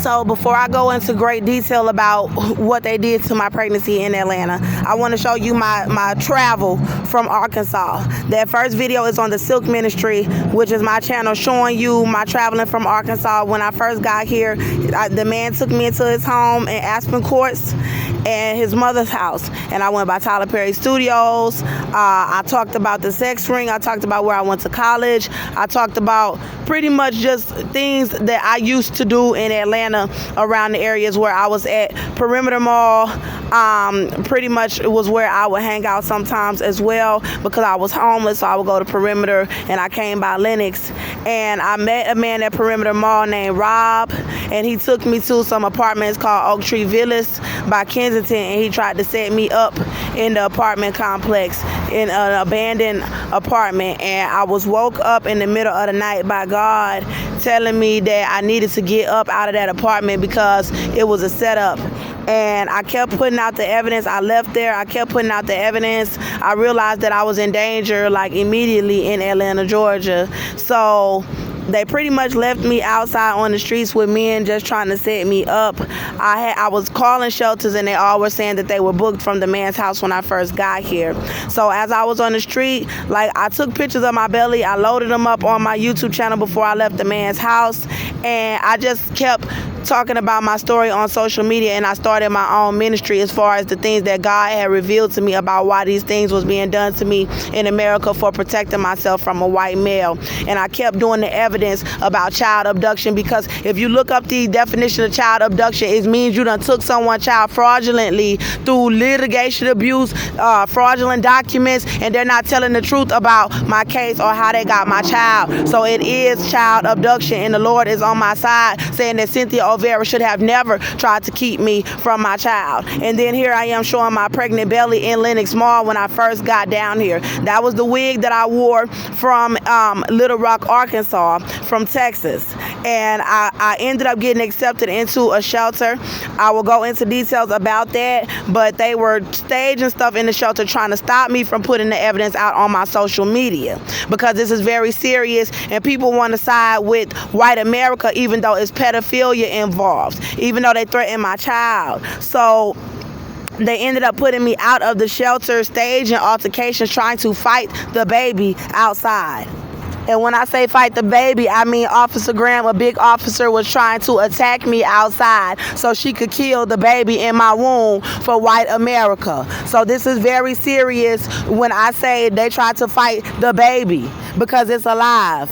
So before I go into great detail about what they did to my pregnancy in Atlanta, I want to show you my travel from Arkansas. That first video is on the Silk Ministry, which is my channel, showing you my traveling from Arkansas. When I first got here, the man took me into his home in Aspen Courts and his mother's house, and I went by Tyler Perry Studios. I talked about the sex ring. I talked about where I went to college. I talked about pretty much just things that I used to do in Atlanta around the areas where I was at. Perimeter Mall pretty much was where I would hang out sometimes as well, because I was homeless, so I would go to Perimeter, and I came by Lenox, and I met a man at Perimeter Mall named Rob, and he took me to some apartments called Oak Tree Villas by Kensington, and he tried to set me up in the apartment complex in an abandoned apartment. And I was woke up in the middle of the night by God telling me that I needed to get up out of that apartment because it was a setup. And I kept putting out the evidence. I left there. I kept putting out the evidence. I realized that I was in danger like immediately in Atlanta, Georgia. So they pretty much left me outside on the streets with men just trying to set me up. I was calling shelters, and they all were saying that they were booked from the man's house when I first got here. So as I was on the street, like, I took pictures of my belly. I loaded them up on my YouTube channel before I left the man's house, and I just kept talking about my story on social media, and I started my own ministry as far as the things that God had revealed to me about why these things was being done to me in America for protecting myself from a white male. And I kept doing the evidence about child abduction, because if you look up the definition of child abduction, it means you done took someone's child fraudulently through litigation abuse, fraudulent documents, and they're not telling the truth about my case or how they got my child. So it is child abduction, and the Lord is on my side, saying that Cynthia Vera should have never tried to keep me from my child. And then here I am showing my pregnant belly in Lenox Mall when I first got down here. That was the wig that I wore from Little Rock, Arkansas, from Texas. And I ended up getting accepted into a shelter. I will go into details about that, but they were staging stuff in the shelter trying to stop me from putting the evidence out on my social media, because this is very serious, and people want to side with white America even though it's pedophilia involved, even though they threatened my child. So they ended up putting me out of the shelter, staging altercations, trying to fight the baby outside. And when I say fight the baby, I mean Officer Graham, a big officer, was trying to attack me outside so she could kill the baby in my womb for white America. So this is very serious when I say they tried to fight the baby, because it's alive.